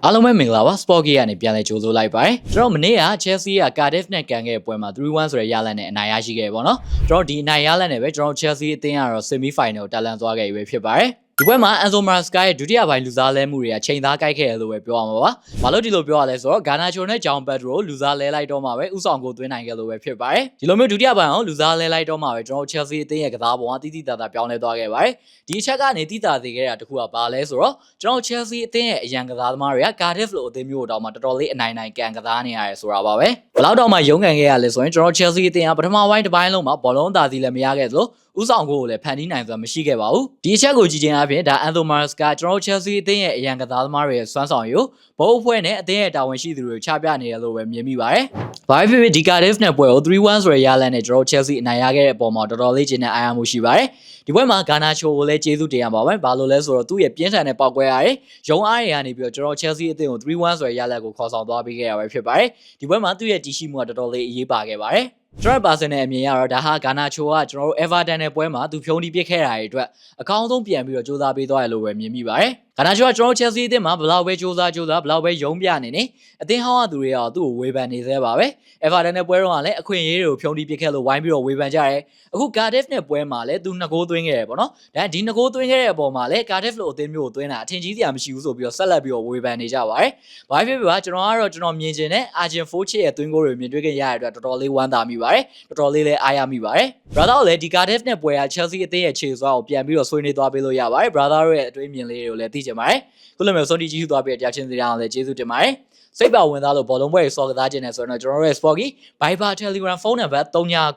အားလုံးပဲမင်္ဂလာပါ Sport Gear ကနေပြန်လဲကြိုဆိုလိုက်ပါတယ်ကျွန်တော်မနေ့က Chelsea က Cardiff နဲ့ကန်ခဲ့တဲ့ပွဲမှာ 3-1 ဆိုတဲ့ရလဒ်နဲ့အနိုင်ရရှိခဲ့ပေါ့နော်ကျွန်တော်ဒီအနိုင်ရလဒ်နဲ့ပဲကျွန်တော် Chelsea အသင်းကတော့ Semi Final ကိုတက်လှမ်းသွားခဲ့ပြီဖြစ်ပါတယ်ဒီပွဲမှာ Enzo Maresca ရဲ့ဒုတိယပိုင်းလူစားလဲမှုတွေကချိန်သားကိုက်ခဲ့တယ်လို့ပဲပြောရမှာပါ။ဘာလို့ဒီလိုပြောရလဲဆိုတော့ Garnacho နဲ့ João Pedro လူစားလဲလိုက်တော့မှပဲဥဆောင်ကိုသွင်းနိုင်ခဲ့လို့ပဲဖြစ်ပါတယ်။ဒီလိုမျိုးဒုတိယပိုင်းအောင်လူစားလဲလိုက်တော့မှပဲကျွန်တော် Chelsea အသင်းရဲ့ကစားပုံကတိတိတသာပြောင်းလဲသွားခဲ့ပါတယ်။ဒီအချက်ကနေတိတာသေးခဲ့တာတခုကဘာလဲဆိုတော့ကျွန်တော် Chelsea အသင်းရဲ့အရန်ကစားသမားတွေက Cardiff လိုအသင်းမျိုးတော့မှတော်တော်လေးအနိုင်ကန်ကစားနေရတယ်ဆိုတာပါပဲ။ဘယ်လောက်တော့မှရုန်းကန်ခဲ့ရလဲဆိုရင်ကျွန်တော် Chelsea အသင်းကပထမပိုင်းတစ်ပိုင်းလုံးမှာဘောလုံးသာစီလည်းမရခဲ့သလိုဥဆောင်ကိုလည်းဖန်တီးနိုင်စွာမရှိခဲ့ပါဘူးဒီအချက်ကိုကြည့်ခြင်းအပြင်ဒါ Enzo Maresca ကျွန်တော် Chelsea အသင်းရဲ့အရန်ကစားသမားတွေရဲ့စွမ်းဆောင်ရည်ဘိုးအဖွဲ့နဲ့အသင်းရဲ့တာဝန်ရှိသူတွေကိုချပြနေရလို့ပဲမြင်မိပါတယ်ဘာဖြစ်ဖြစ်ဒီ Cardiff နဲ့ပွဲကို 3-1 ဆိုတဲ့ရလဒ်နဲ့ကျွန်တော် Chelsea အနိုင်ရခဲ့တဲ့အပေါ်မှာတော်တော်လေးကျဉ်းတဲ့အားရမှုရှိပါတယ်ဒီပွဲမှာ Garnacho ကိုလည်းကျေးဇူးတင်ရပါမယ်ဘာလို့လဲဆိုတော့သူ့ရဲ့ပြင်းထန်တဲ့ပေါက်ကွဲရတယ်ရုံအားတွေကနေပြီးတော့ကျွန်တော် Chelsea အသင်းကို 3-1 ဆိုတဲ့ရလဒ်ကိုခေါ်ဆောင်သွားပေးခဲ့ရပဲဖြစ်ပါတယ်ဒီပွဲမှာသူ့ရဲ့တည်ရှိမှုကတော်တော်လေးအရေးပါခဲ့ပါတယ်ကျွန်တော်ပါစနဲ့အမြင်ရတော့ဒါဟာ Garnacho ကကျွန်တော်တို့ Everton နဲ့ပွဲမှာသူဖြုံးတီးပစ်ခဲ့တာတွေအတွက်အကောင်းဆုံးပြန်ပြီးတော့စူးစမ်းပေးသွားရလို့ပဲမြင်မိပါတယ်Garnacho ကကျွန်တော် Chelsea အသင်းမှာဘလောက်ပဲစူးစမ်းဘလောက်ပဲရုံးပြနေနေအသင်းဟောင်းကသူတွေကသူ့ကိုဝေဖန်နေသေးပါပဲ Everton နဲ့ပွဲတော့ကလည်းအခွင့်အရေးတွေကိုဖြုံးတီးပစ်ခဲ့လို့ဝိုင်းပြီးတော့ဝေဖန်ကြတယ်အခု Cardiff နဲ့ပွဲမှာလည်းသူ2ဂိုးသွင်းခဲ့တယ်ပေါ့နော်ဒါဒီ2ဂိုးသွင်းခဲ့တဲ့အပေါ်မှာလည်း Cardiff လိုအသင်းမျိုးကိုသွင်းတာအထင်ကြီးစရာမရှိဘူးဆိုပြီးတော့ဆက်လက်ပြီးတော့ဝေဖန်နေကြပါတယ်ဘာဖြစ်ဖြစ်ပါကျွန်တော်မြင်ချင်တဲ့ Argent Forge ရဲ့သွင်းဂိုးတွေမြင်တွေ့ခဲ့ရတဲ့အတွက်တော်တော်လေးဝမ်းသာမိပါတယ်တော်တော်လေးလည်းအားရမိပါတယ် brother ကိုလည်းဒီ Cardiff နဲ့ပွဲက Chelsea အသင်းရဲ့ခြေစွမ်းကိုပြန်ပြီးတော့ဆွေးနွေးသွားပေးလို့ရပါတယ် brother ရဲ့အတွေးမြင်လေးတွေကိုလည်းသိချင်ပါတယ်ခုလိုမျိုးစွန်တီကြီးသွားပြီးတရားချင်းစီအောင်လည်းကျေးဇူးတင်ပါတယ်စိတ်ပါဝင်သားလို့ဘောလုံးပွဲတွေစော်ကစားခြင်းနဲ့ဆိုတော့ကျွန်တော်တို့ရဲ့ Sporty Viber Telegram ဖုန်းနံပါတ်3996898885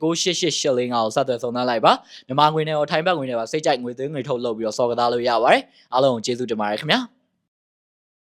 ကိုဆက်သွယ်ဆောင်သားလိုက်ပါမြန်မာငွေနဲ့ရောထိုင်းဘတ်ငွေနဲ့ပါစိတ်ကြိုက်ငွေသွင်းငွေထုတ်လုပ်ပြီးတော့စော်ကစားလို့ရပါတယ်အားလုံးကိုကျေးဇူးတင်ပါတယ်ခင်ဗျာ